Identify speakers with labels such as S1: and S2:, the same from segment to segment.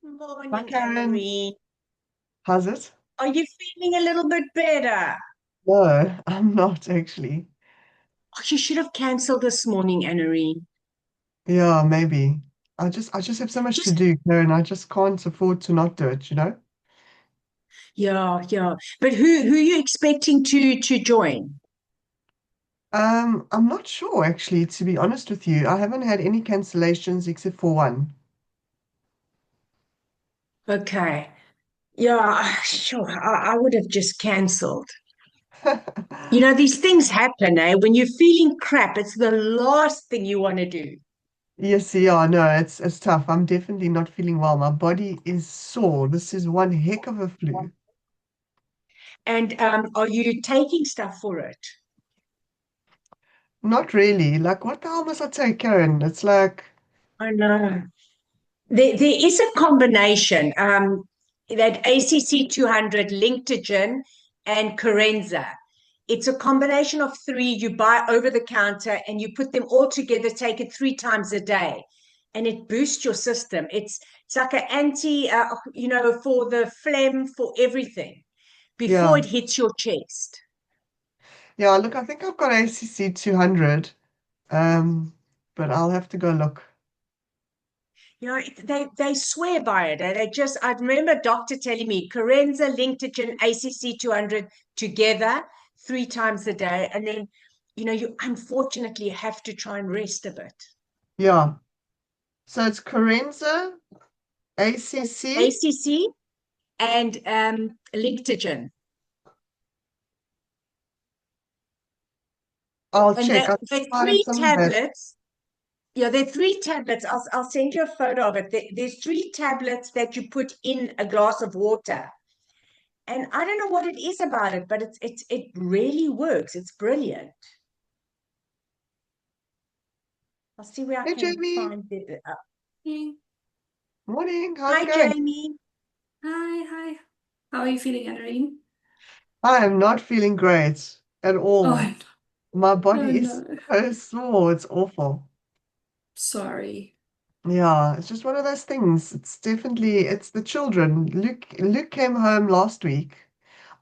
S1: Hi,
S2: Morning,
S1: Karen.
S2: Anne-Marie.
S1: How's it?
S2: Are you feeling a little bit better?
S1: No, I'm not actually.
S2: Oh, you should have cancelled this morning, Anne-Marie.
S1: Yeah, maybe. I just have so much to
S2: Just,
S1: do, Karen. I just can't afford to not do it, you know?
S2: yeah, yeah. But who are you expecting to join?
S1: I'm not sure actually, to be honest with you. I haven't had any cancellations except for one.
S2: Okay. Yeah, sure. I would have just cancelled. You know, these things happen, eh? When you're feeling crap, it's the last thing you want to do.
S1: Yes, yeah, no, it's tough. I'm definitely not feeling well. My body is sore. This is one heck of a flu.
S2: And are you taking stuff for it?
S1: Not really. Like, what the hell must I take, Karen? It's like,
S2: I know. There is a combination, that ACC 200, Linctogen, and Corenza. It's a combination of three you buy over the counter and you put them all together, take it 3 times a day, and it boosts your system. It's like an anti, for the phlegm, for everything before
S1: yeah.
S2: it hits your chest.
S1: Yeah, look, I think I've got ACC 200. Um, but I'll have to go look.
S2: You know, they swear by it. They just, I remember a doctor telling me Corenza, Linctogen, ACC 200 together 3 times a day. And then, you unfortunately have to try and rest a bit.
S1: Yeah. So it's Corenza, ACC.
S2: ACC and Linctogen.
S1: I'll
S2: And
S1: check. I think
S2: they're
S1: I might have
S2: three
S1: some of that.
S2: tablets. Yeah, there are 3 tablets. I'll send you a photo of it. There's 3 tablets that you put in a glass of water. And I don't know what it is about it, but it really works. It's brilliant. I'll see where I
S1: Hey,
S2: can
S1: Jamie.
S2: find it.
S3: Hey.
S1: Morning. How's it
S2: Hi,
S1: going?
S2: Jamie.
S3: Hi, hi. How are you feeling, Irene?
S1: I am not feeling great at all.
S3: Oh,
S1: My
S3: oh
S1: body is
S3: no.
S1: so sore. It's awful.
S3: Sorry.
S1: Yeah, it's just one of those things. It's the children. Luke came home last week.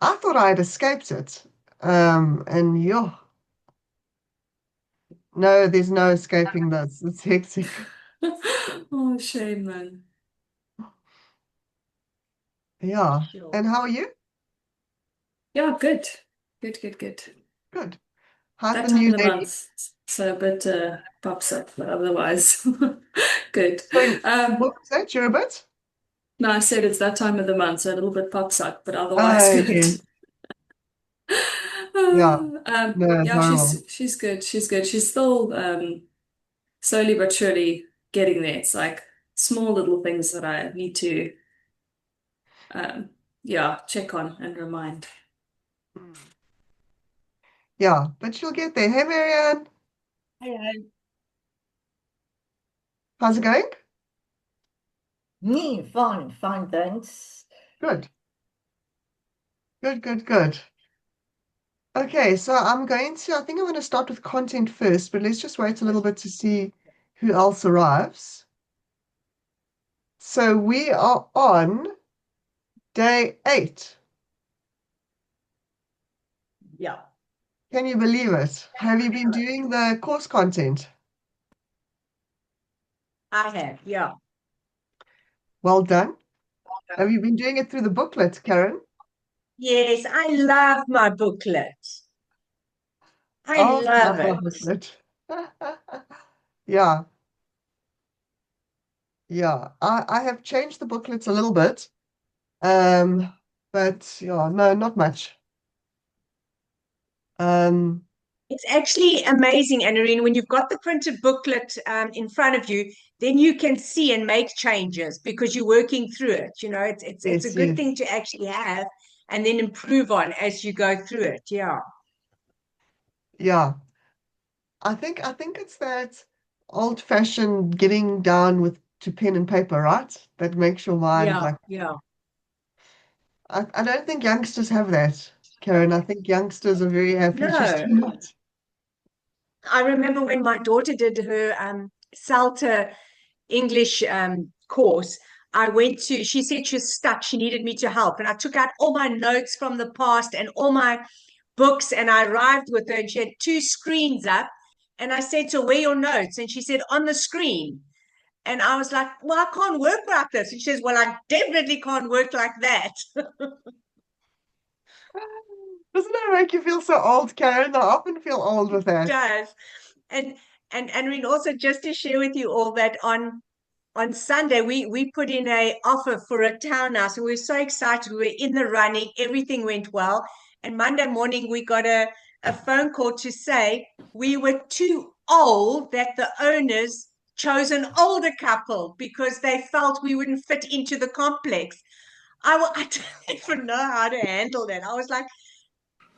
S1: I thought I had escaped it. And yeah, no, there's no escaping this. It's hectic.
S3: Oh, shame, man.
S1: Yeah.
S2: Sure.
S1: And how are you?
S3: Yeah, good. Good, good, good.
S1: Good. How's
S3: That
S1: the
S3: time
S1: new
S3: of the
S1: lady?
S3: month, so a bit pops up, but otherwise, good.
S1: Sorry,
S3: Um,
S1: what was that? You're a bit?
S3: no, I said it's that time of the month, so a little bit pops up, but otherwise good.
S1: Okay. Yeah. No, it's
S3: Yeah,
S1: horrible.
S3: she's good. She's good. She's still slowly but surely getting there. It's like small little things that I need to um, yeah, check on and remind.
S1: Mm. Yeah, but she'll get there. Hey, Marianne,
S2: Hello.
S1: how's it going?
S4: Me, fine, fine, thanks.
S1: Good. Good, good, good. Okay, so I think I'm going to start with content first, but let's just wait a little bit to see who else arrives. So we are on day 8.
S4: Yeah,
S1: Can you believe it? Have you been doing the course content?
S2: I have, yeah.
S1: Well done. Have you been doing it through the booklet, Karen?
S2: Yes, I love my booklet. I
S1: Oh,
S2: love
S1: love my
S2: it.
S1: booklet. Yeah, yeah. I have changed the booklets a little bit. Um, but yeah, no, not much. Um,
S2: It's actually amazing, Anarine, when you've got the printed booklet in front of you, then you can see and make changes because you're working through it. It's a
S1: yes,
S2: good thing
S1: yes.
S2: to actually have and then improve on as you go through it. Yeah.
S1: Yeah. I think it's that old-fashioned getting down with to pen and paper, right? That makes your mind
S2: Yeah,
S1: like
S2: yeah.
S1: I don't think youngsters have that, Karen. I think youngsters are very happy just
S2: No,
S1: to not.
S2: I remember when my daughter did her CELTA English course. she said she was stuck. She needed me to help. And I took out all my notes from the past and all my books, and I arrived with her, and she had two screens up. And I said to her, "Where are your notes?" And she said, "On the screen." And I was like, "Well, I can't work like this." And she says, "Well, I definitely can't work like that."
S1: Doesn't that make you feel so old, Karen? I often feel old with that.
S2: Does. And I mean, also just to share with you all that on Sunday we put in a offer for a townhouse, and we were so excited. We were in the running, everything went well. And Monday morning we got a phone call to say we were too old, that the owners chose an older couple because they felt we wouldn't fit into the complex. I don't even know how to handle that. I was like,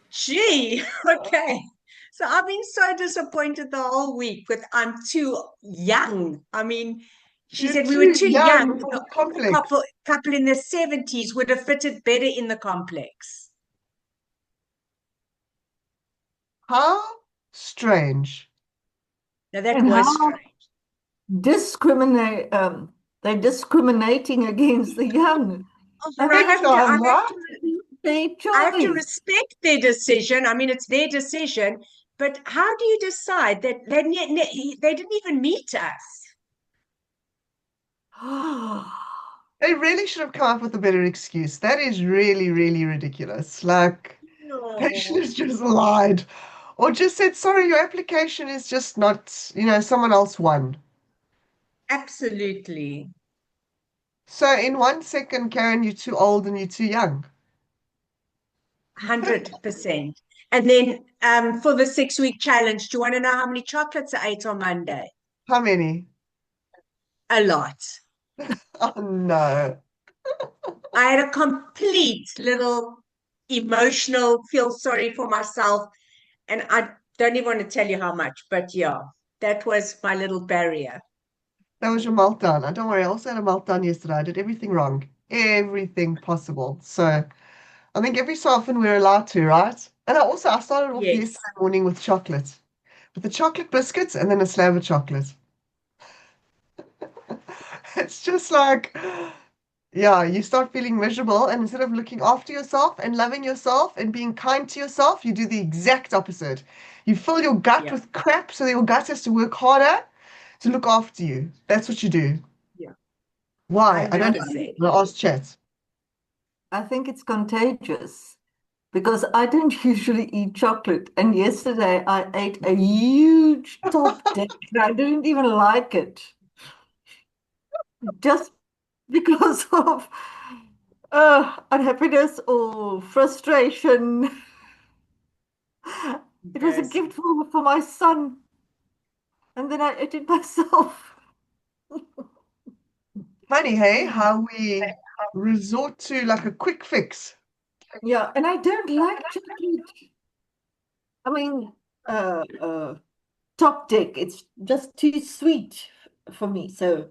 S2: gee, okay. So I've been so disappointed the whole week with I'm too young. I mean, she
S1: You're
S2: said we were
S1: too
S2: too
S1: young
S2: young.
S1: for
S2: The
S1: the
S2: older
S1: complex.
S2: couple in their 70s would have fitted better in the complex.
S1: How strange.
S2: Now that
S4: And
S2: was
S4: how
S2: strange.
S4: they're discriminating against the young.
S2: And
S1: Big time, right?
S4: Their
S2: I have to
S4: choice.
S2: respect their decision. I mean, it's their decision. But how do you decide that they didn't even meet us?
S1: They really should have come up with a better excuse. That is really, really ridiculous. Like, they should
S2: No,
S1: have just lied. Or just said, sorry, your application is just not, someone else won.
S2: absolutely.
S1: So in 1 second, Karen, you're too old and you're too young.
S2: 100%. And then for the 6-week challenge, do you want to know how many chocolates I ate on Monday?
S1: How many?
S2: A lot.
S1: Oh no.
S2: I had a complete little emotional feel sorry for myself. And I don't even want to tell you how much, but yeah, that was my little barrier.
S1: That was your meltdown. Don't worry, I also had a meltdown yesterday. I did everything wrong. Everything possible. So I think every so often we're allowed to, right? And I started off
S2: Yes.
S1: yesterday morning with chocolate. With the chocolate biscuits and then a slab of chocolate. It's just like, yeah, you start feeling miserable, and instead of looking after yourself and loving yourself and being kind to yourself, you do the exact opposite. You fill your gut
S2: Yeah.
S1: with crap so that your gut has to work harder to look after you. That's what you do.
S2: Yeah.
S1: Why? I don't know.
S2: 100%.
S1: I'll ask chat.
S4: I think it's contagious because I don't usually eat chocolate. And yesterday I ate a huge top deck. I didn't even like it just because of unhappiness or frustration. It was a
S2: Yes.
S4: gift for my son, and then I ate it myself.
S1: Funny, hey, how we resort to like a quick fix.
S4: Yeah, and I don't like chocolate. I mean, top deck, it's just too sweet for me. So,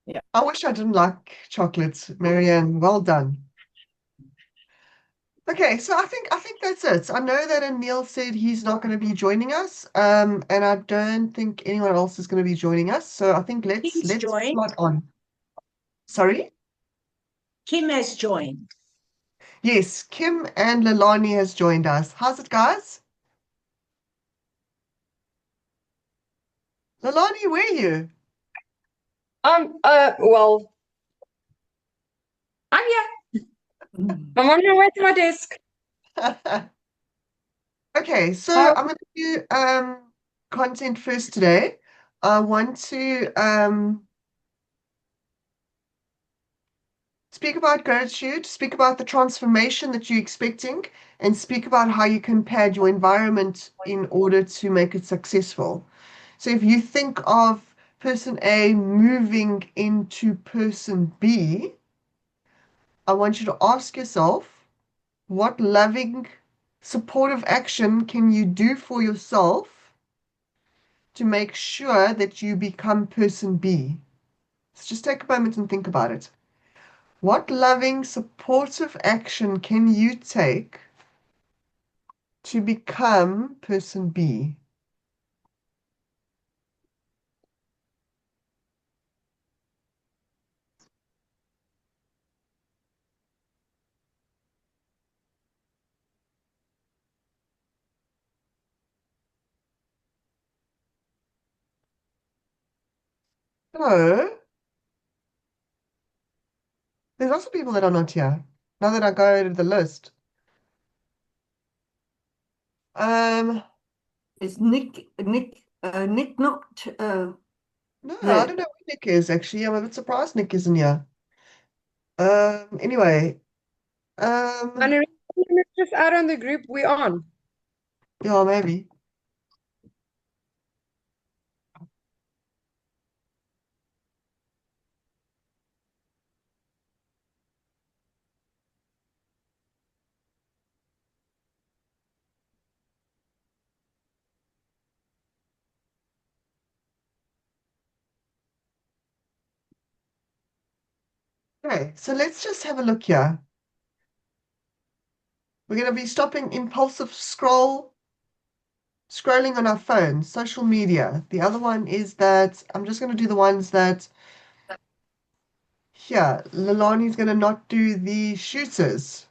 S4: yeah.
S1: I wish I didn't like chocolates, Marianne. Well done. Okay, so I think that's it. I know that Emil said he's not going to be joining us, and I don't think anyone else is going to be joining us. So I think let's
S2: Kim's
S1: let's
S2: joined.
S1: plot on. Sorry?
S2: Kim has joined.
S1: Yes, Kim and Lalani has joined us. How's it, guys? Lalani, where are you?
S5: Well, I'm here.
S4: Mm.
S5: I'm on my way to my desk.
S1: Okay, so
S5: How?
S1: I'm going to do content first today. I want to speak about gratitude, speak about the transformation that you're expecting, and speak about how you can pad your environment in order to make it successful. So if you think of person A moving into person B, I want you to ask yourself, what loving, supportive action can you do for yourself to make sure that you become person B? So just take a moment and think about it. What loving, supportive action can you take to become person B? No, there's lots of people that are not here. Now that I go to the list. Um,
S4: Is Nick not
S1: no, I
S4: there?
S1: don't know where Nick is actually. I'm a bit surprised Nick isn't here. Anyway,
S5: And it's just add on the group we on.
S1: yeah, maybe. Okay, so let's just have a look here. We're going to be stopping impulsive scrolling on our phones, social media. The other one is that I'm just going to do the ones that here, Lalani's going to not do the shooters.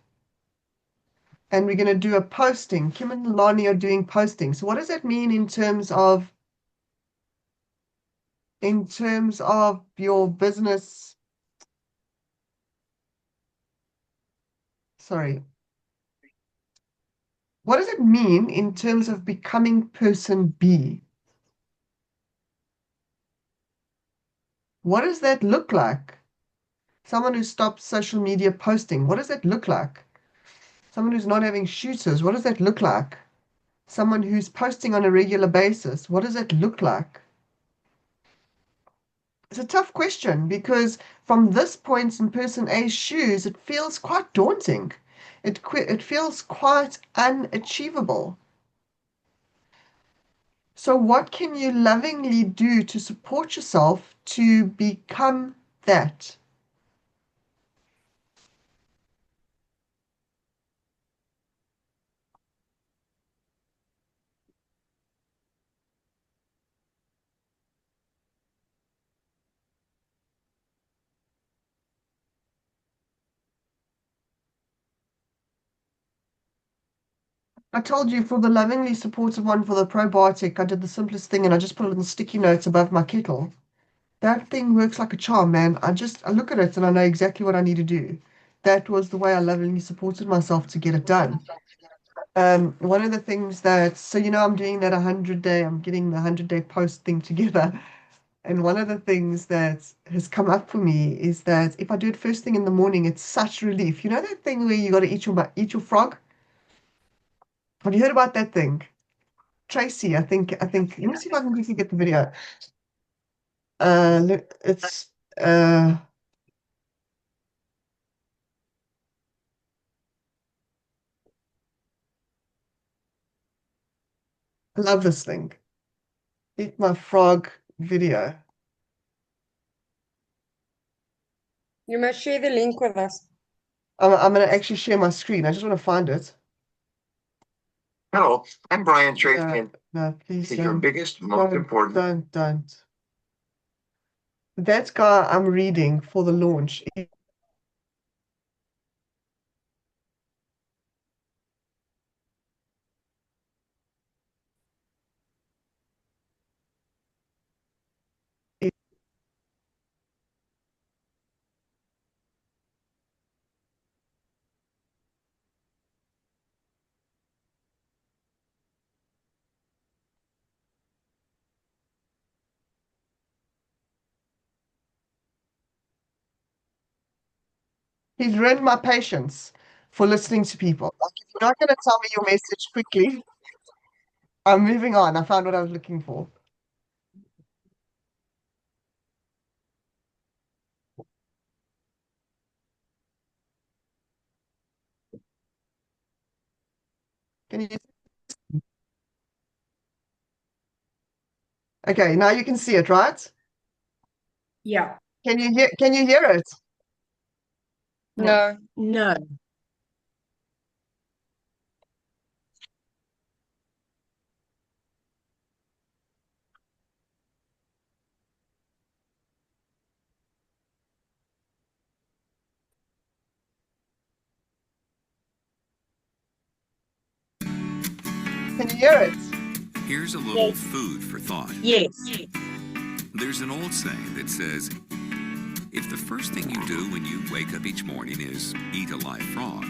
S1: And we're going to do a posting. Kim and Lalani are doing posting. So what does that mean in terms of your business? Sorry. What does it mean in terms of becoming person B? What does that look like? Someone who stops social media posting, what does that look like? Someone who's not having shooters, what does that look like? Someone who's posting on a regular basis, what does that look like? It's a tough question because from this point in person A's shoes, it feels quite daunting. It feels quite unachievable. So what can you lovingly do to support yourself to become that? I told you for the lovingly supportive one for the probiotic, I did the simplest thing and I just put a little sticky notes above my kettle. That thing works like a charm, man. I look at it and I know exactly what I need to do. That was the way I lovingly supported myself to get it done. One of the things that, so I'm doing that 100-day, I'm getting the 100-day post thing together. And one of the things that has come up for me is that if I do it first thing in the morning, it's such relief. You know that thing where you got to eat your frog? Have you heard about that thing? Tracy, let me see if I can quickly get the video. Look, I love this thing. Eat my frog video.
S5: You must share the link with us.
S1: I'm going to actually share my screen. I just want to find it.
S6: Hello, I'm Brian
S1: No,
S6: Tracy,
S1: no, please
S6: is your
S1: don't.
S6: biggest, most important.
S1: Don't. That guy I'm reading for the launch. He's ruined my patience for listening to people. Like, if you're not going to tell me your message quickly, I'm moving on. I found what I was looking for. Can you? Okay, now you can see it, right?
S2: Yeah.
S1: Can you hear it?
S5: No.
S2: No.
S1: Can you hear it?
S7: Here's a little food for thought.
S2: Yes.
S7: There's an old saying that says, if the first thing you do when you wake up each morning is eat a live frog,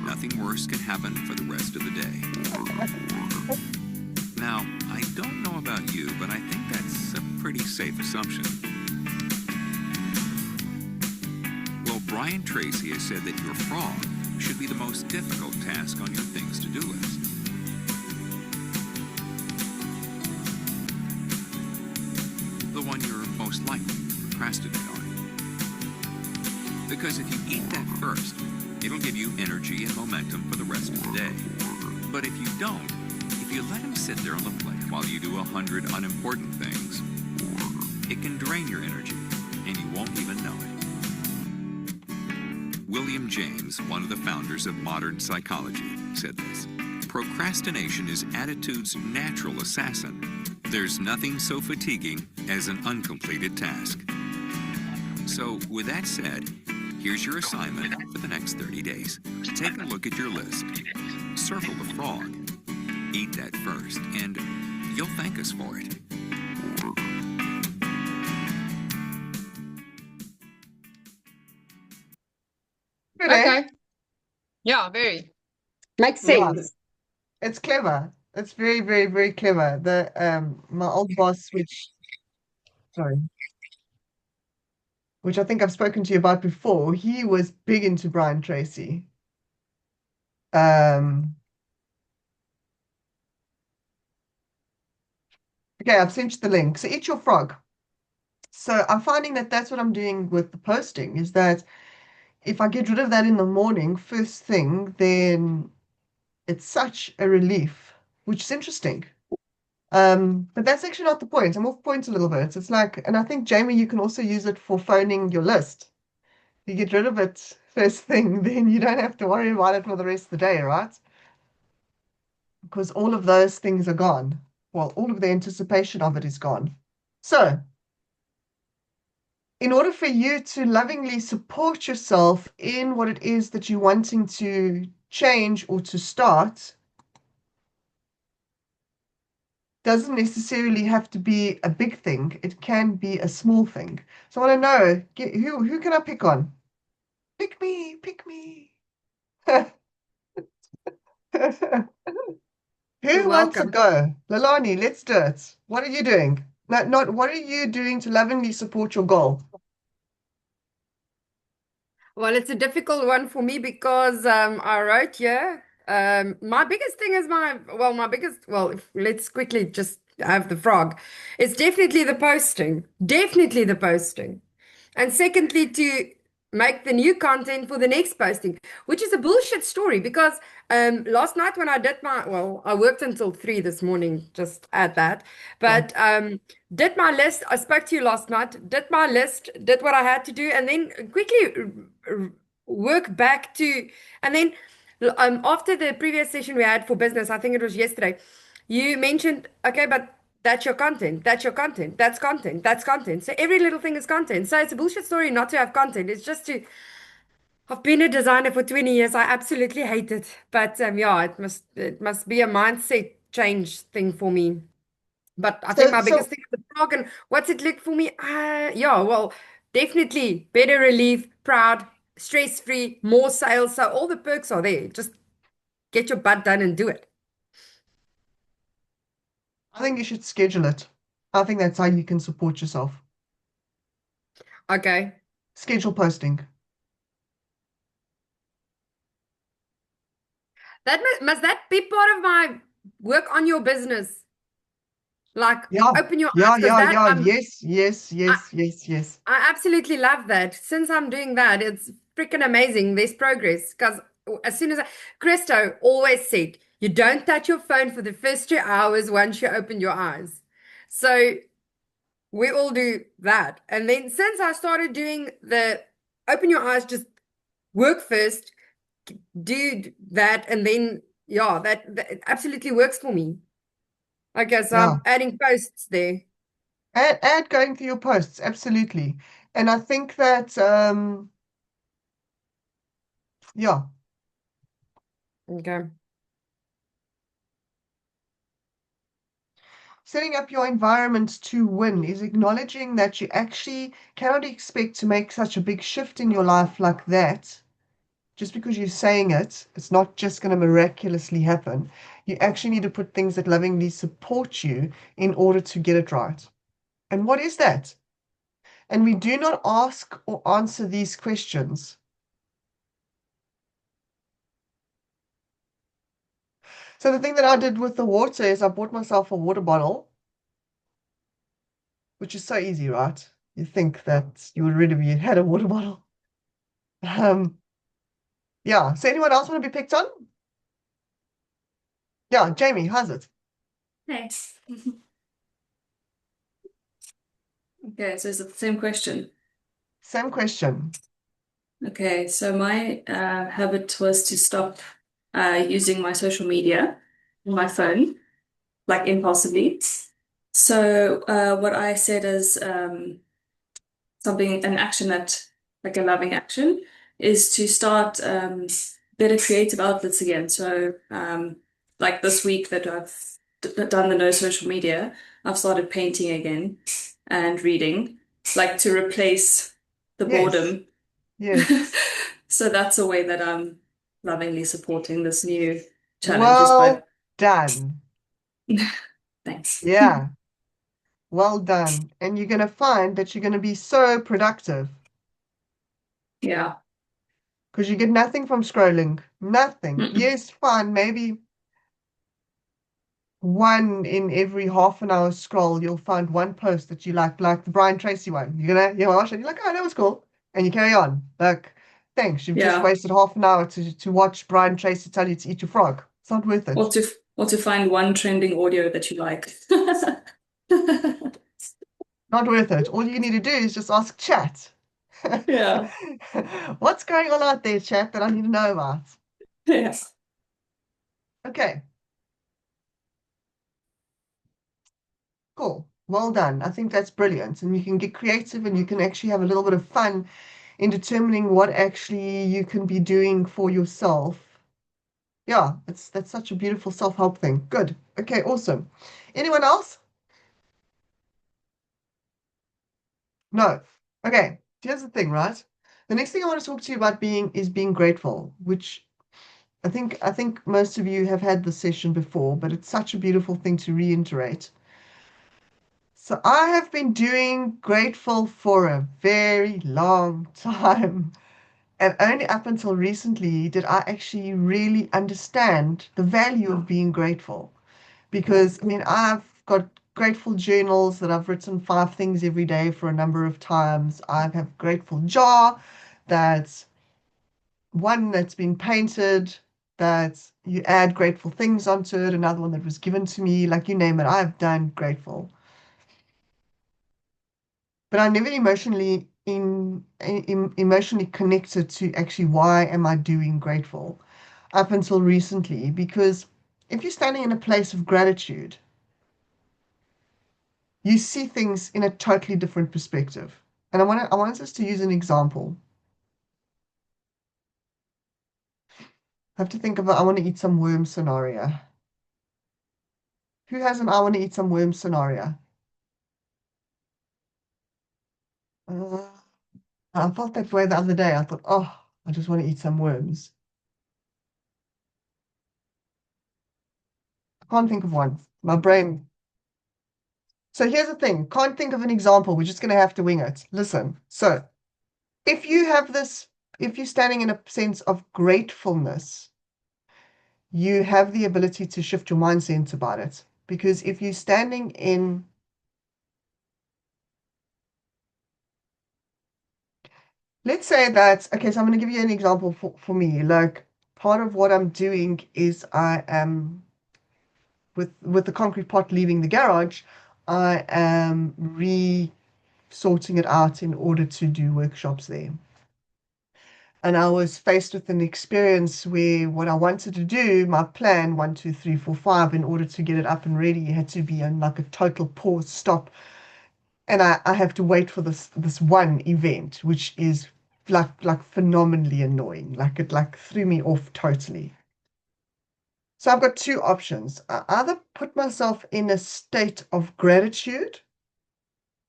S7: nothing worse can happen for the rest of the day. Now, I don't know about you, but I think that's a pretty safe assumption. Well, Brian Tracy has said that your frog should be the most difficult task on your things to do list. The one you're most likely to procrastinate on. Because if you eat that first, it'll give you energy and momentum for the rest of the day. But if you don't, if you let him sit there on the plate while you do 100 unimportant things, it can drain your energy, and you won't even know it. William James, one of the founders of modern psychology, said this: procrastination is attitude's natural assassin. There's nothing so fatiguing as an uncompleted task. So, with that said, here's your assignment for the next 30 days. Take a look at your list. Circle the frog. Eat that first, and you'll thank us for it.
S1: Good, eh?
S5: Okay. Yeah, very. Makes
S1: Yeah.
S5: sense.
S1: It's clever. It's very, very, very clever. My old boss, which I think I've spoken to you about before, he was big into Brian Tracy. Okay, I've sent you the link. So eat your frog. So I'm finding that that's what I'm doing with the posting, is that if I get rid of that in the morning, first thing, then it's such a relief, which is interesting. But that's actually not the point. I'm off point a little bit. It's like, and I think, Jamie, you can also use it for phoning your list. You get rid of it first thing, then you don't have to worry about it for the rest of the day, right? Because all of those things are gone. Well, all of the anticipation of it is gone. So, in order for you to lovingly support yourself in what it is that you're wanting to change or to start, doesn't necessarily have to be a big thing. It can be a small thing. So I want to know, who can I pick on? Pick me, pick me.
S5: You're
S1: Who wants to
S5: welcome.
S1: go? Lalani, let's do it. What are you doing? Not what are you doing to lovingly support your goal?
S5: Well, it's a difficult one for me because I wrote here. My biggest thing is let's quickly just have the frog. It's definitely the posting. Definitely the posting. And secondly, to make the new content for the next posting, which is a bullshit story because last night when I did I worked until 3 this morning, just add that. But did my list, I spoke to you last night, did my list, did what I had to do, and then quickly work back to, and then after the previous session we had for business, I think it was yesterday, you mentioned, okay, but that's your content. That's your content. That's content. That's content. So every little thing is content. So it's a bullshit story not to have content. It's just to. I've been a designer for 20 years. I absolutely hate it. But yeah, it must be a mindset change thing for me. But I think my
S1: So
S5: biggest thing is the frog. And what's it like for me? Yeah, well, definitely better relief, proud, stress-free, more sales. So all the perks are there. Just get your butt done and do it.
S1: I think you should schedule it. I think that's how you can support yourself.
S5: Okay.
S1: Schedule posting.
S5: That must that be part of my work on your business? Like
S1: Yeah,
S5: open your
S1: yeah,
S5: eyes, because
S1: yeah,
S5: that
S1: yeah. Yes, yes, yes, yes, yes.
S5: I absolutely love that. Since I'm doing that, it's freaking amazing. There's progress. Because as soon as Christo always said, you don't touch your phone for the first 2 hours once you open your eyes. So we all do that. And then since I started doing the open your eyes, just work first, do that, and then yeah, that absolutely works for me. Okay, so
S1: Yeah.
S5: I'm adding posts there.
S1: Add going through your posts, absolutely. And I think that yeah.
S5: Okay.
S1: setting up your environment to win is acknowledging that you actually cannot expect to make such a big shift in your life like that. Just because you're saying it, it's not just going to miraculously happen. You actually need to put things that lovingly support you in order to get it right. And what is that? And we do not ask or answer these questions. So the thing that I did with the water is I bought myself a water bottle, which is so easy, right? You think that you would already have had a water bottle. Yeah. So anyone else want to be picked on? Yeah, Jamie, how's it?
S3: Thanks. Okay, so is it the same question?
S1: Same question.
S3: Okay, so my habit was to stop using my social media on my phone, like impulsively. So what I said is an action that, like a loving action, is to start better creative outlets again. So like this week that I've done the no social media, I've started painting again and reading, like to replace the
S1: Yes.
S3: boredom.
S1: Yes.
S3: So that's a way that I'm lovingly supporting this new challenge is
S1: Well
S3: by
S1: done.
S3: thanks.
S1: Yeah. Well done. And you're going to find that you're going to be so productive
S3: Yeah.
S1: because you get nothing from scrolling. Nothing.
S3: Mm-mm.
S1: Yes, fine. Maybe one in every half an hour scroll, you'll find one post that you like the Brian Tracy one. You watch it, you're like, oh, that was cool. And you carry on. Like, thanks. You've just
S3: Yeah.
S1: wasted half an hour to watch Brian Tracy tell you to eat your frog. It's not worth
S3: Or
S1: it.
S3: to find one trending audio that you like.
S1: Not worth it. All you need to do is just ask chat.
S3: Yeah.
S1: What's going on out there, chat, that I need to know about?
S3: Yeah.
S1: Okay. Cool. Well done. I think that's brilliant. And you can get creative and you can actually have a little bit of fun in determining what actually you can be doing for yourself. Yeah, that's such a beautiful self-help thing. Good. Okay, awesome. Anyone else? No. Okay. Here's the thing, right? The next thing I want to talk to you about being grateful, which I think most of you have had this session before, but it's such a beautiful thing to reiterate. So I have been doing grateful for a very long time. And only up until recently did I actually really understand the value of being grateful. Because, I mean, I've got grateful journals that I've written 5 things every day for a number of times. I have grateful jar that's one that's been painted, that you add grateful things onto it, another one that was given to me, like you name it, I've done grateful. But I never emotionally connected to actually why am I doing grateful up until recently, because if you're standing in a place of gratitude, you see things in a totally different perspective. And I want us to use an example. I have to think about I want to eat some worm scenario. Who has an I want to eat some worm scenario? Uh, I felt that way the other day. I thought, oh, I just want to eat some worms. I can't think of one. My brain. So here's the thing. Can't think of an example. We're just going to have to wing it. Listen. So if you're standing in a sense of gratefulness, you have the ability to shift your mindset about it. Because if you're standing in, let's say that, okay, so I'm going to give you an example for me. Like part of what I'm doing is I am, with the concrete pot leaving the garage, I am sorting it out in order to do workshops there. And I was faced with an experience where what I wanted to do, my plan, 1, 2, 3, 4, 5, in order to get it up and ready, had to be on like a total pause, stop. And I have to wait for this one event, which is like phenomenally annoying. Like it like threw me off totally. So I've got two options. I either put myself in a state of gratitude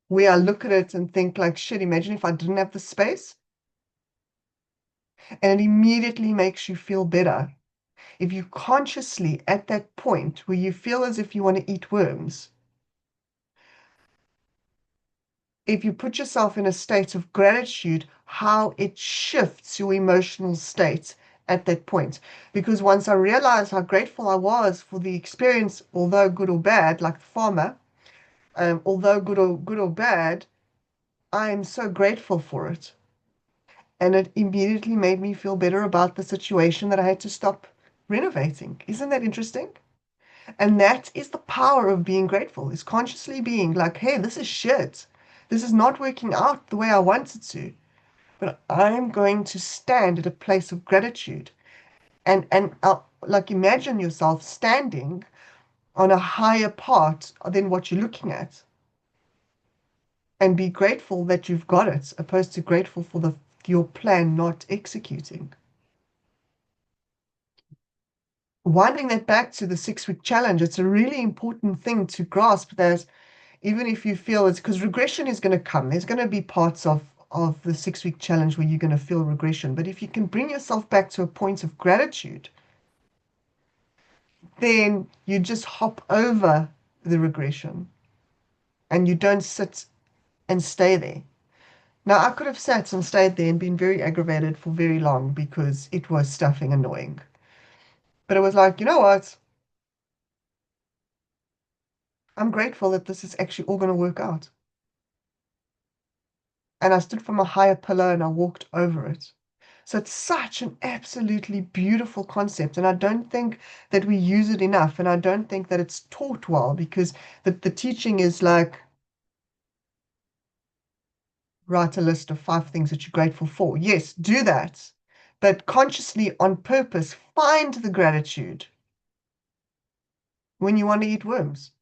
S1: where I look at it and think like, shit, imagine if I didn't have the space. And it immediately makes you feel better. If you consciously at that point where you feel as if you want to eat worms, if you put yourself in a state of gratitude, how it shifts your emotional state at that point. Because once I realized how grateful I was for the experience, although good or bad, like the farmer, although good or bad, I am so grateful for it. And it immediately made me feel better about the situation that I had to stop renovating. Isn't that interesting? And that is the power of being grateful, is consciously being like, hey, this is shit. This is not working out the way I wanted to. But I'm going to stand at a place of gratitude. And like imagine yourself standing on a higher part than what you're looking at. And be grateful that you've got it, opposed to grateful for your plan not executing. Winding that back to the 6-week challenge, it's a really important thing to grasp that even if you feel it's because regression is going to come, there's going to be parts of the 6-week challenge where you're going to feel regression. But if you can bring yourself back to a point of gratitude, then you just hop over the regression and you don't sit and stay there. Now, I could have sat and stayed there and been very aggravated for very long because it was stuffing annoying. But it was like, you know what? I'm grateful that this is actually all going to work out. And I stood from a higher pillar and I walked over it. So it's such an absolutely beautiful concept. And I don't think that we use it enough. And I don't think that it's taught well because the teaching is like, write a list of 5 things that you're grateful for. Yes, do that. But consciously, on purpose, find the gratitude when you want to eat worms.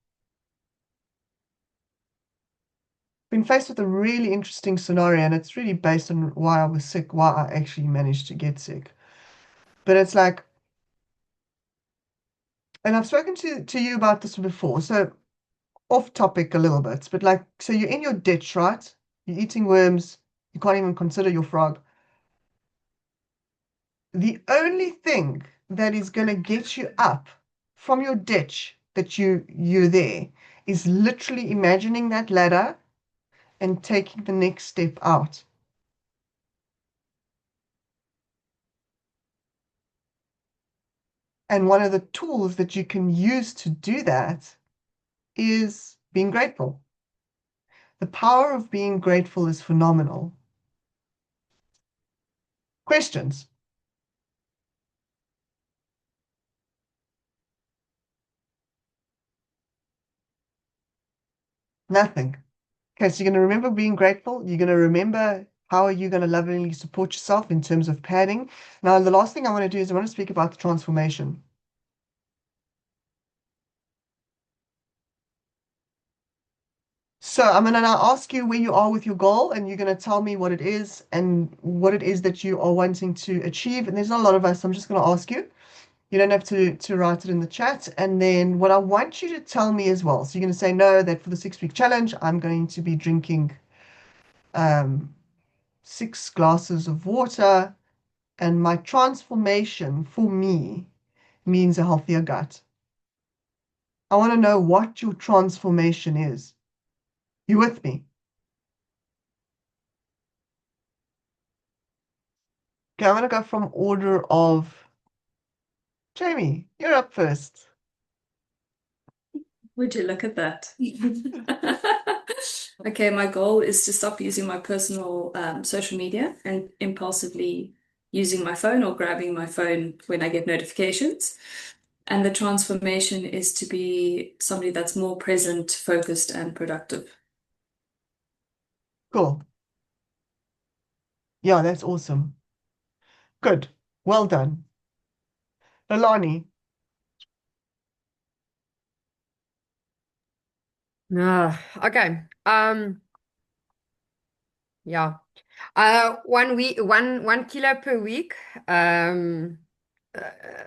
S1: Been faced with a really interesting scenario, and it's really based on why I was sick, why I actually managed to get sick. But it's like, and I've spoken to you about this before, so off topic a little bit, but like, so you're in your ditch, right? You're eating worms, you can't even consider your frog. The only thing that is going to get you up from your ditch that you're there is literally imagining that ladder and taking the next step out. And one of the tools that you can use to do that is being grateful. The power of being grateful is phenomenal. Questions? Nothing. Okay, so you're going to remember being grateful. You're going to remember how are you going to lovingly support yourself in terms of padding. Now, the last thing I want to do is I want to speak about the transformation. So I'm going to now ask you where you are with your goal, and you're going to tell me what it is and what it is that you are wanting to achieve. And there's not a lot of us, so I'm just going to ask you. You don't have to write it in the chat. And then what I want you to tell me as well. So you're going to say, no, that for the 6-week challenge, I'm going to be drinking 6 glasses of water. And my transformation for me means a healthier gut. I want to know what your transformation is. You with me? Okay, I'm going to go from order of Jamie. You're up first.
S3: Would you look at that? Okay, my goal is to stop using my personal social media and impulsively using my phone or grabbing my phone when I get notifications. And the transformation is to be somebody that's more present, focused, and productive.
S1: Cool. Yeah, that's awesome. Good. Well done. Alani.
S5: Okay. Yeah. 1 kilo per week.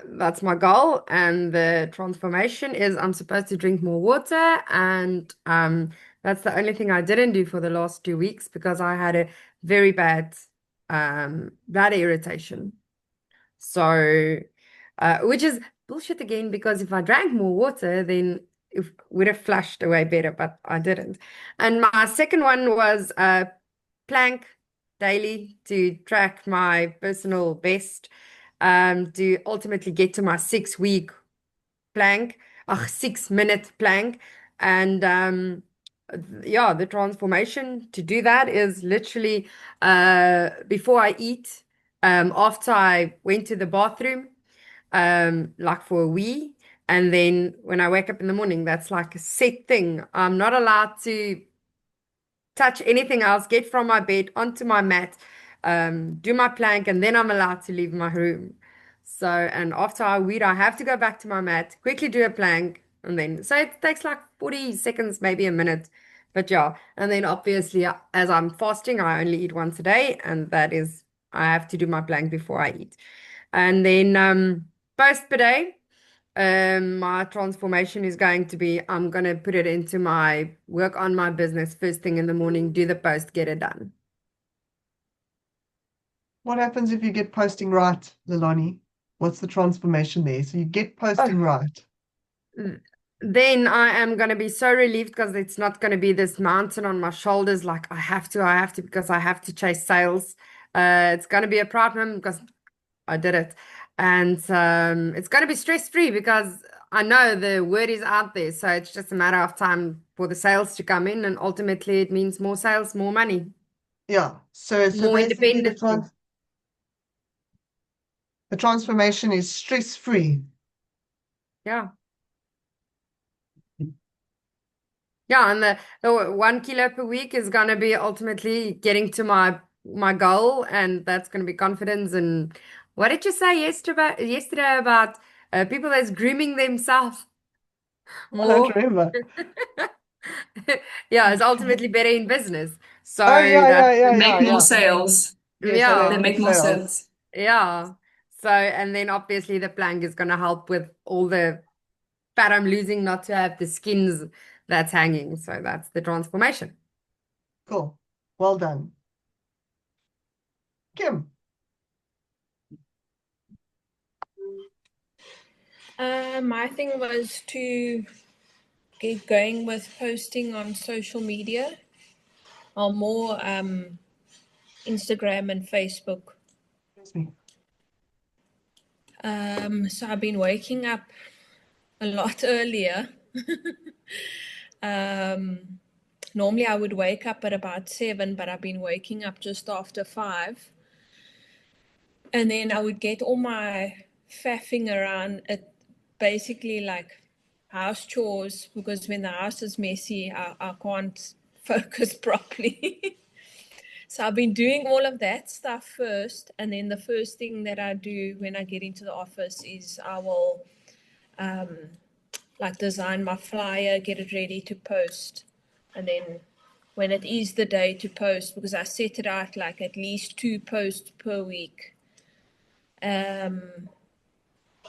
S5: that's my goal. And the transformation is I'm supposed to drink more water. And that's the only thing I didn't do for the last 2 weeks because I had a very bad bladder irritation. So, which is bullshit again, because if I drank more water, then it would have flushed away better, but I didn't. And my second one was plank daily to track my personal best, to ultimately get to my 6 week plank, 6 minute plank. And yeah, the transformation to do that is literally before I eat, after I went to the bathroom, like for a wee, and then when I wake up in the morning, that's like a set thing. I'm not allowed to touch anything else, get from my bed onto my mat, do my plank, and then I'm allowed to leave my room. So, and after I weed, I have to go back to my mat, quickly do a plank, and then, so it takes like 40 seconds, maybe a minute. But yeah, and then obviously, as I'm fasting, I only eat once a day, and that is, I have to do my plank before I eat. And then post per day, my transformation is going to be I'm going to put it into my work on my business first thing in the morning, do the post, get it done.
S1: What happens if you get posting right, Lilani? What's the transformation there? So you get posting right.
S5: Then I am going to be so relieved because it's not going to be this mountain on my shoulders like I have to, because I have to chase sales. It's going to be a proud moment because I did it. And it's going to be stress-free because I know the word is out there. So it's just a matter of time for the sales to come in. And ultimately, it means more sales, more money,
S1: Yeah. So
S5: more
S1: basically
S5: independence.
S1: the transformation is stress-free.
S5: Yeah. Yeah, and the 1 kilo per week is gonna be ultimately getting to my goal, and that's gonna be confidence. And what did you say yesterday about people that's grooming themselves
S1: I don't
S5: more?
S1: remember.
S5: Yeah, it's ultimately better in business. So
S1: Oh, yeah.
S3: They make more
S1: Yeah.
S3: sales.
S1: Yes, they
S3: They
S1: make
S3: make
S1: more
S3: more
S1: sales.
S3: sales.
S5: yeah. So, and then obviously the plank is gonna help with all the fat I'm losing, not to have the skins that's hanging. So that's the transformation.
S1: Cool. Well done. Kim.
S8: My thing was to get going with posting on social media, or more Instagram and Facebook.
S1: Excuse me.
S8: So I've been waking up a lot earlier. Normally I would wake up at about 7, but I've been waking up just after 5. And then I would get all my faffing around it, basically like house chores, because when the house is messy, I can't focus properly. So I've been doing all of that stuff first, and then the first thing that I do when I get into the office is I will like design my flyer, get it ready to post, and then when it is the day to post, because I set it out like at least 2 posts per week.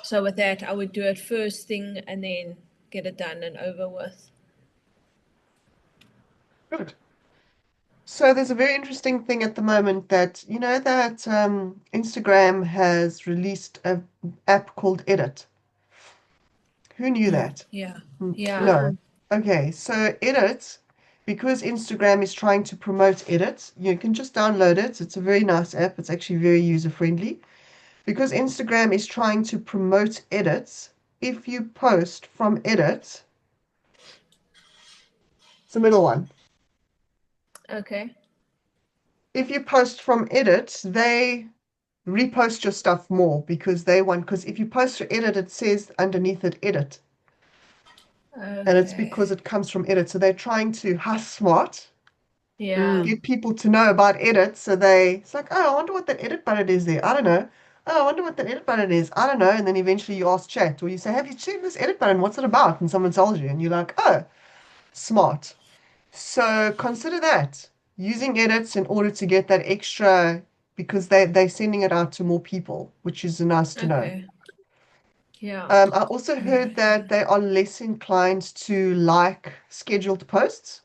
S8: So with that, I would do it first thing and then get it done and over with.
S1: Good. So there's a very interesting thing at the moment that you know that Instagram has released an app called Edit. Who knew that?
S8: Yeah.
S1: No. Okay, so Edit, because Instagram is trying to promote Edit, you can just download it. It's a very nice app. It's actually very user-friendly. Because Instagram is trying to promote Edit, if you post from Edit, it's the middle one.
S8: Okay.
S1: If you post from Edit, they repost your stuff more because if you post your Edit, it says underneath it Edit. And it's because it comes from Edit. So they're trying to hush smart, get people to know about Edit. So it's like, oh, I wonder what that Edit button is there. I don't know. Oh, I wonder what that Edit button is. I don't know. And then eventually you ask chat or you say, have you seen this Edit button? What's it about? And someone tells you and you're like, oh, smart. So consider that. Using edits in order to get that extra, because they're sending it out to more people, which is nice to know.
S8: Yeah.
S1: I also heard that they are less inclined to like scheduled posts.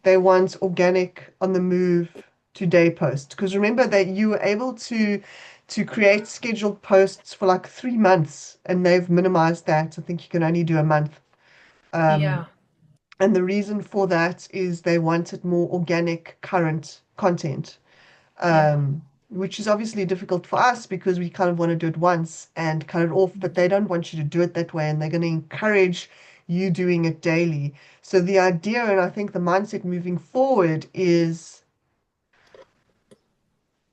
S1: They want organic on the move today post. Because remember that you were able to create scheduled posts for like 3 months, and they've minimized that. I think you can only do a month.
S8: Yeah.
S1: And the reason for that is they wanted more organic, current content,
S8: Yeah.
S1: which is obviously difficult for us because we kind of want to do it once and cut it off, but they don't want you to do it that way, and they're going to encourage you doing it daily. So the idea, and I think the mindset moving forward is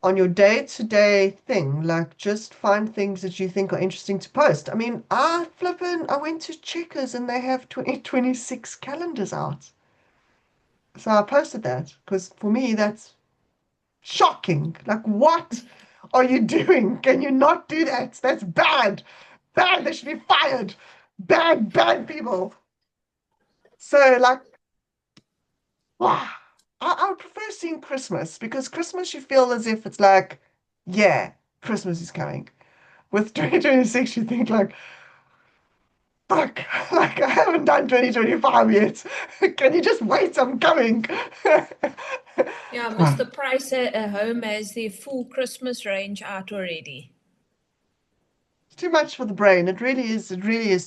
S1: on your day-to-day thing, like just find things that you think are interesting to post. I mean, I went to Checkers and they have 2026 calendars out. So I posted that because for me, that's shocking. Like, what are you doing? Can you not do that? That's bad. Bad. They should be fired. Bad, bad people. So, like, wow. I would prefer seeing Christmas because Christmas you feel as if it's like, yeah, Christmas is coming. With 2026, you think like, fuck, like I haven't done 2025 yet. Can you just wait? I'm coming.
S8: Yeah, Mr. Price at home has the full Christmas range out already.
S1: Too much for the brain. It really is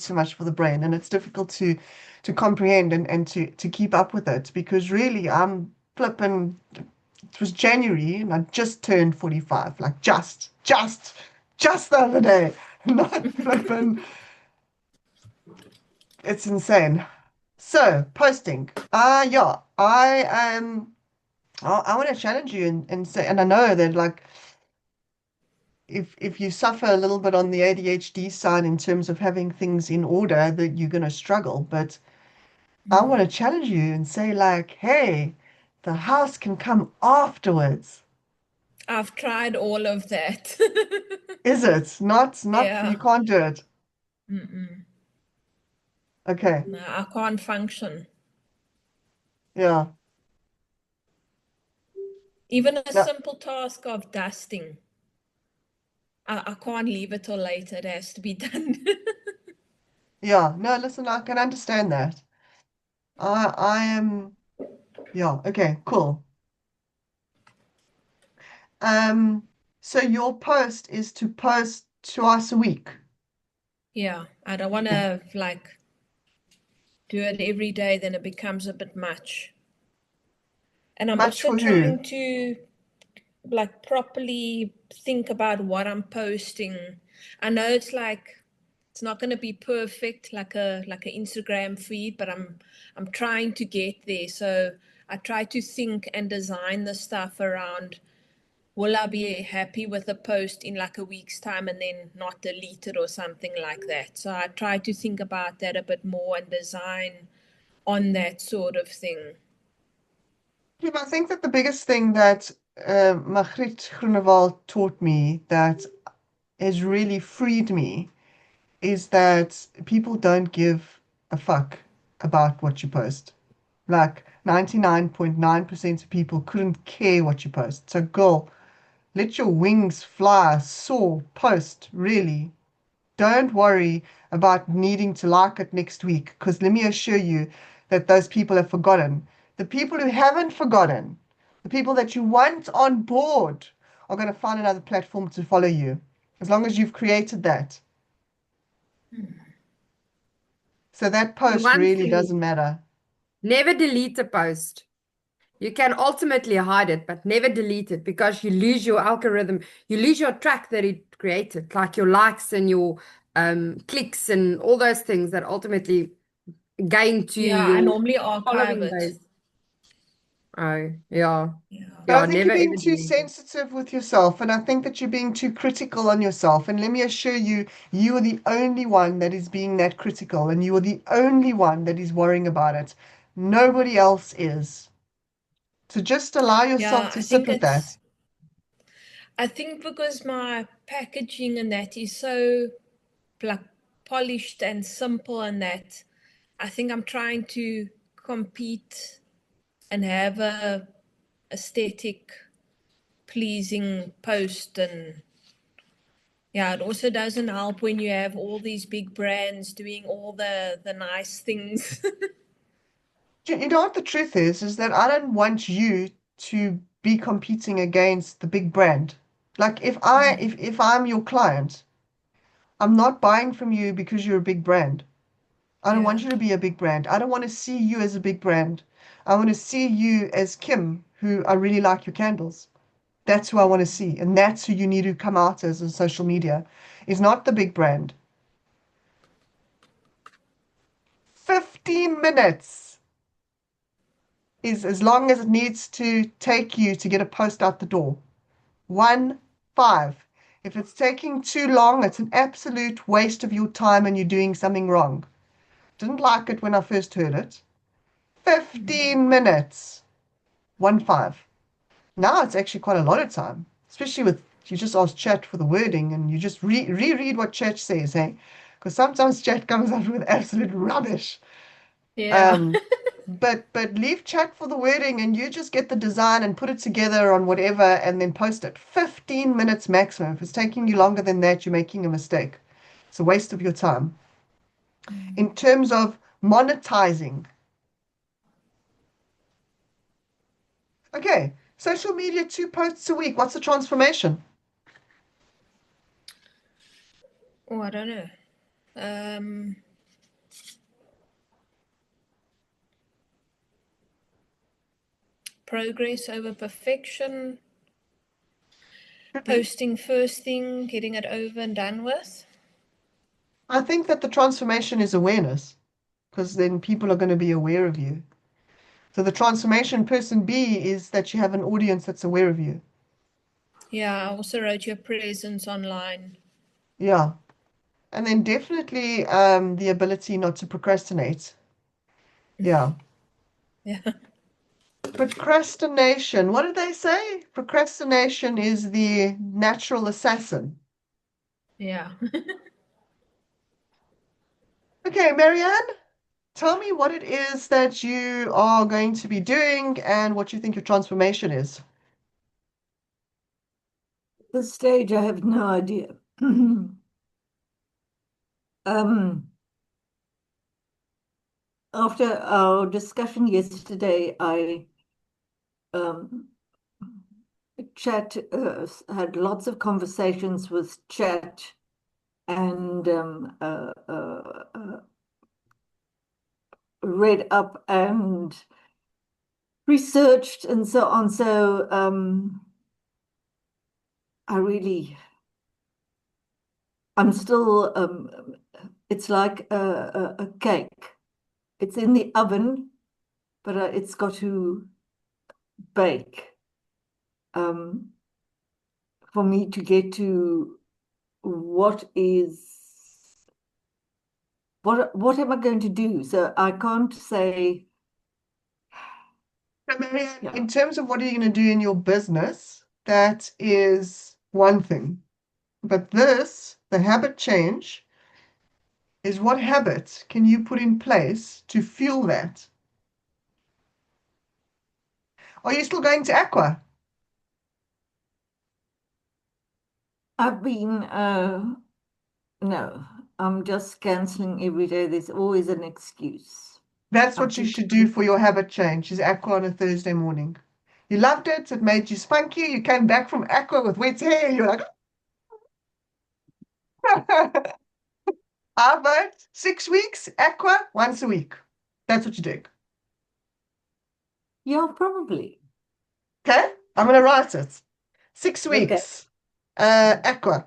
S1: too much for the brain, and it's difficult to comprehend and to keep up with it because really I'm flipping. It was January and I just turned 45, like just the other day. Not flipping. It's insane. So posting. Yeah, I want to challenge you and say, and I know that like if you suffer a little bit on the ADHD side in terms of having things in order, that you're going to struggle. But I want to challenge you and say, like, hey, the house can come afterwards.
S8: I've tried all of that.
S1: Is it? Not,
S8: Yeah.
S1: you can't do it.
S8: Mm-mm.
S1: Okay.
S8: No, I can't function.
S1: Yeah.
S8: Even a
S1: No,
S8: simple task of dusting. I can't leave it till later. It has to be done.
S1: yeah. No, listen, I can understand that. I am, yeah. Okay, cool. Um, so your post is to post twice a week.
S8: Yeah, I don't want to like do it every day, then it becomes a bit much. And I'm
S1: Much
S8: also
S1: for who?
S8: trying to like properly think about what I'm posting. I know it's not going to be perfect like a Instagram feed, but I'm trying to get there. So I try to think and design the stuff around, will I be happy with a post in like a week's time and then not delete it or something like that? So I try to think about that a bit more and design on that sort of thing.
S1: Yeah, I think that the biggest thing that Margriet Groenewald taught me that has really freed me is that people don't give a fuck about what you post. Like 99.9% of people couldn't care what you post. So, girl, let your wings fly, soar, post, really. Don't worry about needing to like it next week, because let me assure you that those people have forgotten. The people who haven't forgotten, the people that you want on board, are going to find another platform to follow you, as long as you've created that. So that
S5: And
S1: post
S5: one
S1: really
S5: thing,
S1: doesn't matter.
S5: never delete a post. You can ultimately hide it, but never delete it because you lose your algorithm. You lose your track that it created, like your likes and your clicks and all those things that ultimately gain to
S8: Yeah, I
S5: your
S8: normally archive
S5: following
S8: it.
S5: base. Oh, yeah.
S8: Yeah.
S1: But I
S5: Yeah,
S1: think
S5: never
S1: you're being
S5: ever
S1: too
S5: delete it.
S1: sensitive with yourself, and I think that you're being too critical on yourself. And let me assure you, you are the only one that is being that critical, and you are the only one that is worrying about it. Nobody else is. So just allow yourself
S8: Yeah,
S1: to sit with that.
S8: I think because my packaging and that is so like polished and simple and that, I think I'm trying to compete and have a aesthetic pleasing post, and Yeah, it also doesn't help when you have all these big brands doing all the nice things.
S1: You know what the truth is that I don't want you to be competing against the big brand. Like if I'm your client, I'm not buying from you because you're a big brand. I don't
S8: Yeah.
S1: want you to be a big brand. I don't want to see you as a big brand. I want to see you as Kim, who I really like your candles. That's who I want to see. And that's who you need to come out as on social media. Is not the big brand. 15 minutes is as long as it needs to take you to get a post out the door. 1-5. If it's taking too long, it's an absolute waste of your time and you're doing something wrong. Didn't like it when I first heard it. 15 minutes. 1-5. Now it's actually quite a lot of time, especially with you just ask chat for the wording and you just reread what chat says, hey? Because sometimes chat comes up with absolute rubbish.
S8: Yeah.
S1: But leave chat for the wording and you just get the design and put it together on whatever and then post it. 15 minutes maximum. If it's taking you longer than that, you're making a mistake. It's a waste of your time. In terms of monetizing. Okay, social media, 2 posts a week. What's the transformation?
S8: Oh, I don't know. Um, Progress over perfection. Posting first thing, getting it over and done with.
S1: I think that the transformation is awareness, because then people are going to be aware of you. So the transformation person B is that you have an audience that's aware of you.
S8: Yeah, I also wrote your presence online.
S1: Yeah. And then definitely the ability not to procrastinate. Yeah.
S8: Yeah.
S1: Procrastination. What did they say? Procrastination is the natural assassin.
S8: Yeah.
S1: Okay, Marianne, tell me what it is that you are going to be doing and what you think your transformation is.
S4: At this stage, I have no idea. After our discussion yesterday, I had lots of conversations with chat and read up and researched and so on. So I'm still, it's like a cake. It's in the oven, but it's got to bake for me to get to what am I going to do? So I can't say.
S1: So, Marianne,
S4: Yeah.
S1: in terms of what are you going to do in your business, that is one thing. But this, the habit change, is what habit can you put in place to fuel that? Are you still going to Aqua?
S4: I've been, no, I'm just canceling every day. There's always an excuse.
S1: That's
S4: I'm
S1: what you
S4: too
S1: should do for your habit change, is Aqua on a Thursday morning. You loved it, it made you spunky, you came back from Aqua with wet hair, you're like, I vote 6 weeks, Aqua once a week. That's what you do.
S4: Yeah, probably.
S1: Okay? I'm going to write it. 6
S4: Okay.
S1: weeks, Aqua.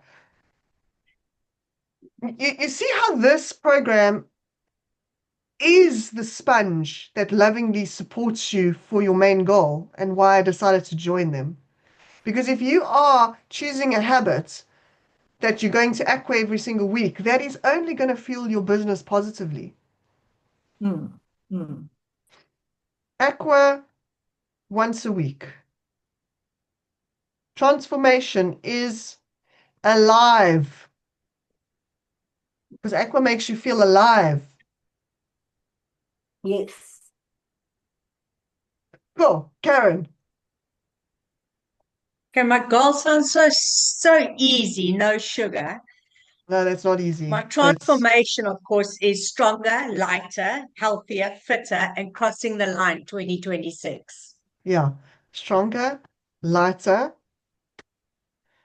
S1: You see how this program is the sponge that lovingly supports you for your main goal and why I decided to join them. Because if you are choosing a habit that you're going to Aqua every single week, that is only going to fuel your business positively. Aqua once a week. Transformation is alive. Because Aqua makes you feel alive.
S4: Yes.
S1: Cool. Karen.
S2: Okay, my goal sounds so easy, no sugar.
S1: No, that's not easy.
S2: My
S1: That's
S2: transformation, of course, is stronger, lighter, healthier, fitter, and crossing the line 2026.
S1: yeah, stronger, lighter,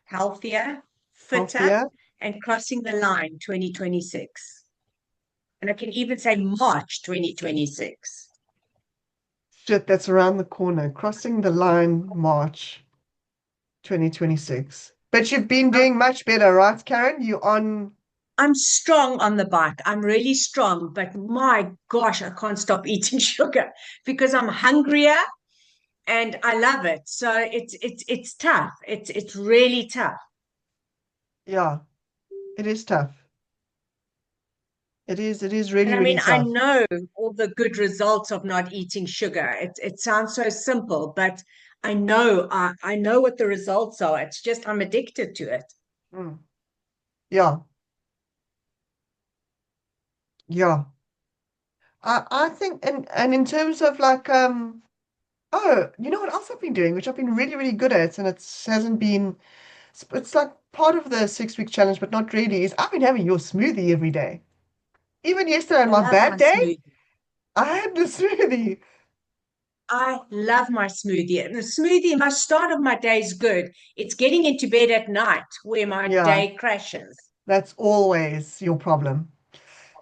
S2: Healthier, fitter,
S1: healthier.
S2: and crossing the line 2026. And I can even say March 2026.
S1: Shit, that's around the corner. Crossing the line March 2026. But you've been doing much better, right, Karen? You on
S2: I'm strong on the bike. I'm really strong, but my gosh, I can't stop eating sugar because I'm hungrier and I love it. So it's tough. It's really tough.
S1: yeah, it is tough. It is
S2: And
S1: really,
S2: I
S1: really
S2: mean, I
S1: tough.
S2: know all the good results of not eating sugar. It sounds so simple, but I know what the results are. It's just I'm addicted to it.
S1: Mm. Yeah, yeah. I think and in terms of like oh, you know what else I've been doing, which I've been really, really good at, and it hasn't been it's like part of the 6 week challenge, but not really, is I've been having your smoothie every day. Even yesterday on
S2: I
S1: my
S2: love
S1: bad
S2: my
S1: day,
S2: smoothie.
S1: I had the smoothie.
S2: I love my smoothie. And the smoothie, my start of my day is good. It's getting into bed at night where my
S1: Yeah,
S2: day crashes.
S1: that's always your problem.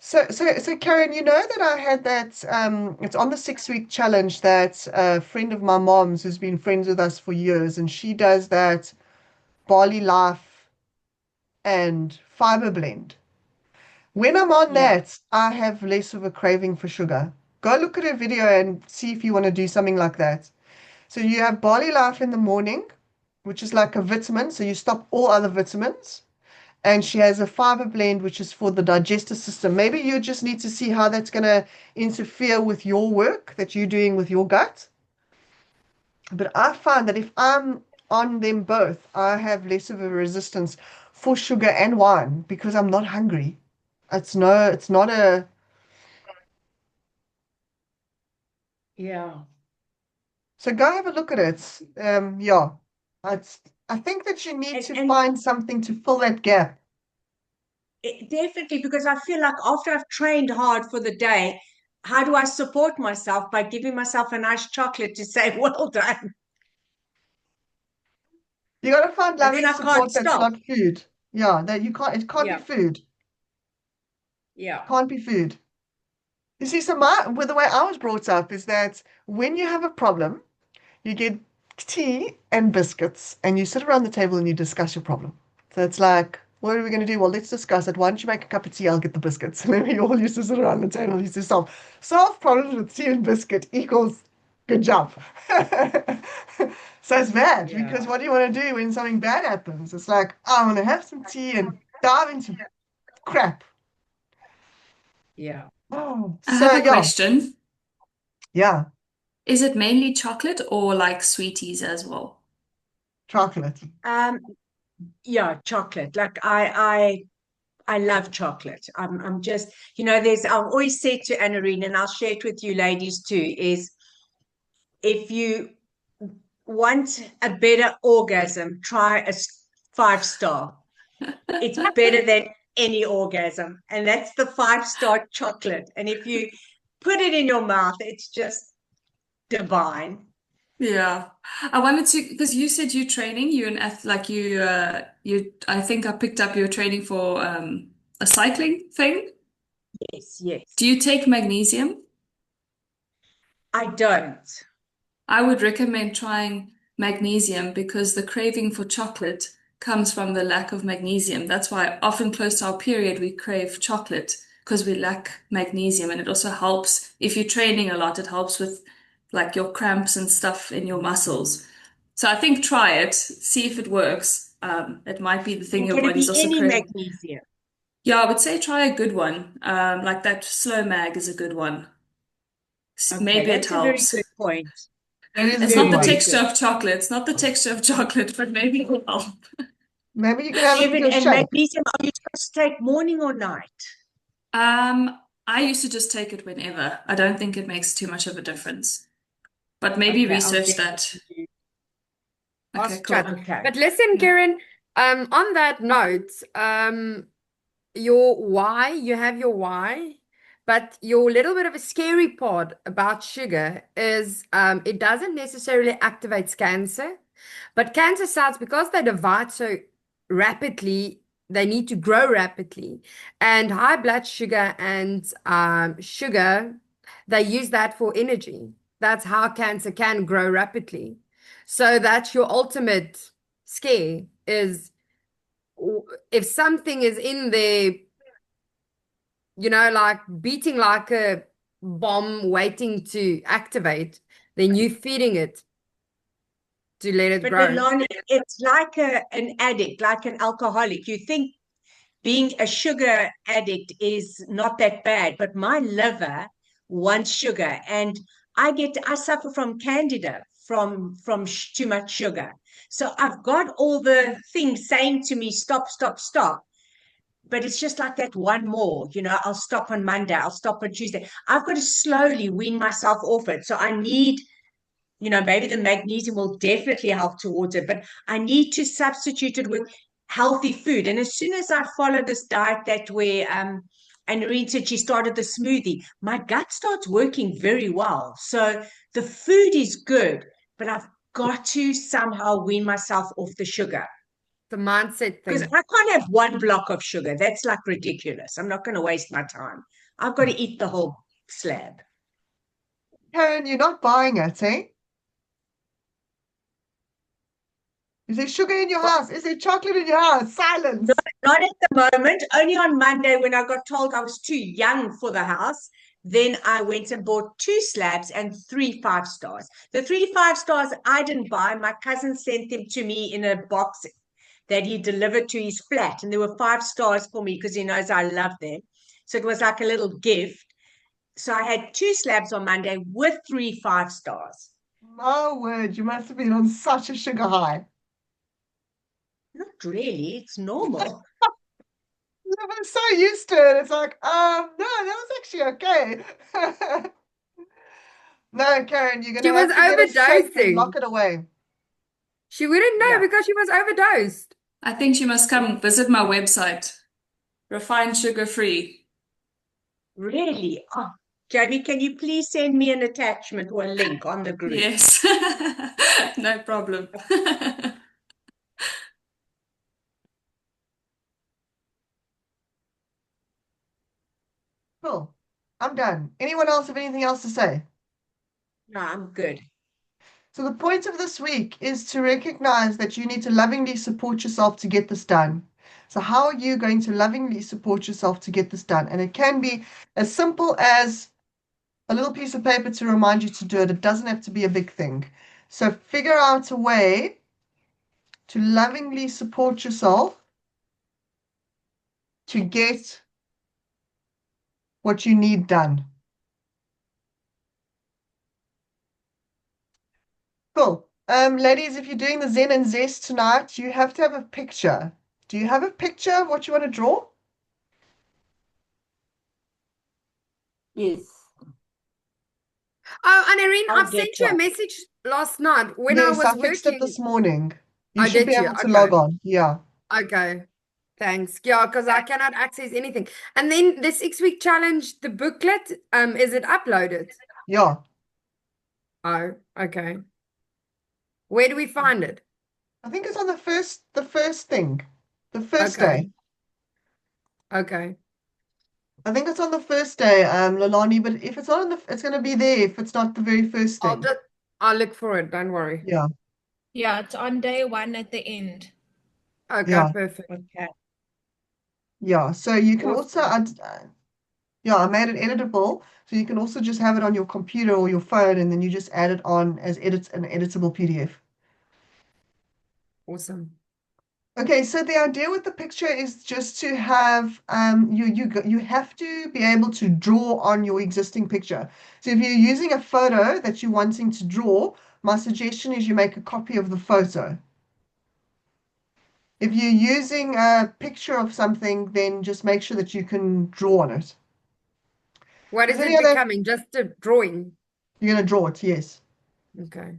S1: So Karen, you know that I had that it's on the 6 week challenge that a friend of my mom's who's been friends with us for years, and she does that Barley Life and fiber blend. When I'm on
S2: Yeah.
S1: that, I have less of a craving for sugar. Go look at her video and see if you want to do something like that. So you have Barley Life in the morning, which is like a vitamin, so you stop all other vitamins. And she has a fiber blend, which is for the digestive system. Maybe you just need to see how that's going to interfere with your work that you're doing with your gut. But I find that if I'm on them both, I have less of a resistance for sugar and wine because I'm not hungry. It's not a,
S2: Yeah.
S1: so go have a look at it. Yeah, it's, I think that you need to
S2: And
S1: find something to fill that gap.
S2: definitely because I feel like after I've trained hard for the day, how do I support myself by giving myself a nice chocolate to say, well done?
S1: You got to find
S2: And
S1: love
S2: then
S1: to
S2: I can't
S1: support that's
S2: stop.
S1: not food. Yeah, that you can't, it can't be
S2: Yeah.
S1: food.
S2: Yeah.
S1: Can't be food. You see, so with the way I was brought up is that when you have a problem, you get tea and biscuits and you sit around the table and you discuss your problem. So it's like, what are we going to do? Well, let's discuss it. Why don't you make a cup of tea? I'll get the biscuits. And then we all used to sit around the table and used to solve problems with tea and biscuit equals good job. So it's bad because
S2: Yeah.
S1: what do you want to do when something bad happens? It's like, I want to have some tea and dive into crap.
S2: Yeah.
S1: Oh,
S3: I
S1: so
S3: have a
S1: yeah,
S3: question.
S1: yeah,
S3: Is it mainly chocolate or like sweeties as well?
S1: chocolate.
S2: Um, yeah, chocolate. Like I love chocolate. I'm just, I've always said to Anarene, and I'll share it with you ladies too, is if you want a better orgasm, try a 5 star. It's better than any orgasm. And that's the 5 star chocolate. And if you put it in your mouth, it's just divine.
S3: Yeah. I wanted to, because you said you're training, you're an ath like I think I picked up you're training for a cycling thing.
S2: Yes, yes.
S3: Do you take magnesium?
S2: I don't.
S3: I would recommend trying magnesium because the craving for chocolate comes from the lack of magnesium. That's why often close to our period we crave chocolate because we lack magnesium. And it also helps if you're training a lot, it helps with like your cramps and stuff in your muscles. So I think try it, see if it works. It might be the thing
S2: And
S3: your
S2: can it
S3: body's
S2: be
S3: also
S2: any
S3: craving.
S2: magnesium?
S3: Yeah, I would say try a good one. Like that Slow Mag is a good one.
S2: Okay,
S3: Maybe it
S2: that's a very good
S3: helps.
S2: point.
S1: That is a
S3: It's
S1: good
S3: not
S2: Very,
S3: the
S2: very
S1: one.
S3: texture
S2: good.
S3: of chocolate. It's not the texture of chocolate, but maybe it will help.
S1: Maybe you can have it with
S2: Evan,
S1: your
S2: and
S1: shake.
S2: magnesium, are you supposed to take morning or night?
S3: I used to just take it whenever. I don't think it makes too much of a difference. But maybe
S2: Okay, I'll
S3: research that.
S2: definitely do.
S3: Okay, cool.
S5: Chat.
S2: Okay.
S5: But listen,
S3: Yeah.
S5: Karen, on that note, your why, you have your why, but your little bit of a scary part about sugar is it doesn't necessarily activate cancer, but cancer cells, because they divide so rapidly, they need to grow rapidly. And high blood sugar and sugar, they use that for energy. That's how cancer can grow rapidly. So that's your ultimate scare is if something is in there, like beating like a bomb waiting to activate, then you feeding it to let it
S2: But
S5: grow.
S2: Lelani, it's like an addict, like an alcoholic. You think being a sugar addict is not that bad, but my liver wants sugar, and I suffer from candida from too much sugar. So I've got all the things saying to me, stop, stop, stop. But it's just like that one more, I'll stop on Monday, I'll stop on Tuesday. I've got to slowly wean myself off it. So I need, maybe the magnesium will definitely help towards it, but I need to substitute it with healthy food. And as soon as I follow this diet that way, and Noreen said she started the smoothie, my gut starts working very well. So the food is good, but I've got to somehow wean myself off the sugar.
S5: The mindset
S2: Because
S5: thing.
S2: I can't have one block of sugar. That's like ridiculous. I'm not going to waste my time. I've got to eat the whole slab.
S1: Karen, you're not buying it, eh? Is there sugar in your house? Is there chocolate in your house? Silence.
S2: Not at the moment. Only on Monday when I got told I was too young for the house. Then I went and bought 2 slabs and 3 5-stars. The 3 5-stars I didn't buy. My cousin sent them to me in a box that he delivered to his flat. And there were 5 stars for me because he knows I love them. So it was like a little gift. So I had 2 slabs on Monday with 3 5-stars.
S1: My word, you must have been on such a sugar high.
S2: Not really. It's normal.
S1: I'm so used to it. It's like, no, that was actually okay. No, Karen, you're
S5: She
S1: gonna
S5: was
S1: have to get a safe and
S5: overdosing.
S1: lock it away.
S5: She wouldn't know
S2: Yeah.
S5: because she was overdosed.
S3: I think she must come visit my website. Refined sugar free.
S2: Really? Oh, Jamie, can you please send me an attachment or a link on the group?
S3: Yes. No problem.
S1: Cool. I'm done. Anyone else have anything else to say?
S2: No, I'm good.
S1: So the point of this week is to recognize that you need to lovingly support yourself to get this done. So how are you going to lovingly support yourself to get this done? And it can be as simple as a little piece of paper to remind you to do it. It doesn't have to be a big thing. So figure out a way to lovingly support yourself to get what you need done. Cool. Ladies, if you're doing the Zen and Zest tonight, you have to have a picture. Do you have a picture of what you want to draw?
S4: Yes.
S5: Oh, and Irene,
S2: I'll
S5: I've
S2: get
S5: sent you a
S2: one.
S5: message last night when
S1: Yes,
S5: I
S1: I
S5: was
S1: fixed it
S5: working.
S1: this morning. You
S5: Oh,
S1: should be
S5: did you?
S1: able to log
S5: Okay.
S1: on. Yeah.
S5: Okay. Thanks. Yeah, because I cannot access anything. And then the 6-week challenge, the booklet, is it uploaded?
S1: Yeah.
S5: Oh, okay. Where do we find it?
S1: I think it's on the first thing. The first
S5: Okay.
S1: day.
S5: Okay.
S1: I think it's on the first day, Lolani, but if it's not on it's gonna be there if it's not the very first thing.
S5: I'll look for it, don't worry.
S1: Yeah.
S8: Yeah, it's on day 1 at the end.
S5: Okay,
S1: Yeah.
S5: perfect.
S2: Okay.
S1: Yeah. So you can also
S5: Awesome.
S1: yeah, I made it editable. So you can also just have it on your computer or your phone and then you just add it on as an editable PDF.
S5: Awesome.
S1: Okay, so the idea with the picture is just to have you have to be able to draw on your existing picture. So if you're using a photo that you're wanting to draw, my suggestion is you make a copy of the photo. If you're using a picture of something, then just make sure that you can draw on it.
S5: What
S1: Is
S5: is
S1: there
S5: it
S1: any other?
S5: becoming? Just a drawing.
S1: You're gonna draw it, yes.
S5: Okay.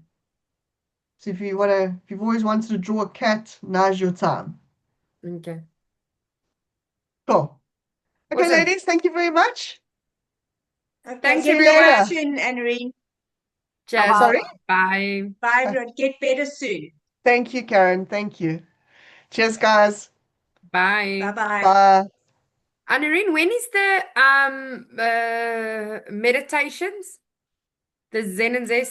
S1: So if you've always wanted to draw a cat, now's your time.
S5: Okay.
S1: Cool. Okay,
S5: Awesome.
S1: ladies, thank you very much.
S2: Okay,
S5: Thanks,
S1: See you
S2: get
S5: everyone.
S2: better
S1: later.
S2: soon, Anne-Marie.
S5: Cheers.
S1: Sorry?
S5: Bye.
S2: Bye, everyone. Get better soon.
S1: Thank you, Karen. Thank you. Cheers, guys.
S5: Bye.
S2: Bye-bye.
S1: Bye.
S5: Anureen, when is the meditations? The Zen and Zest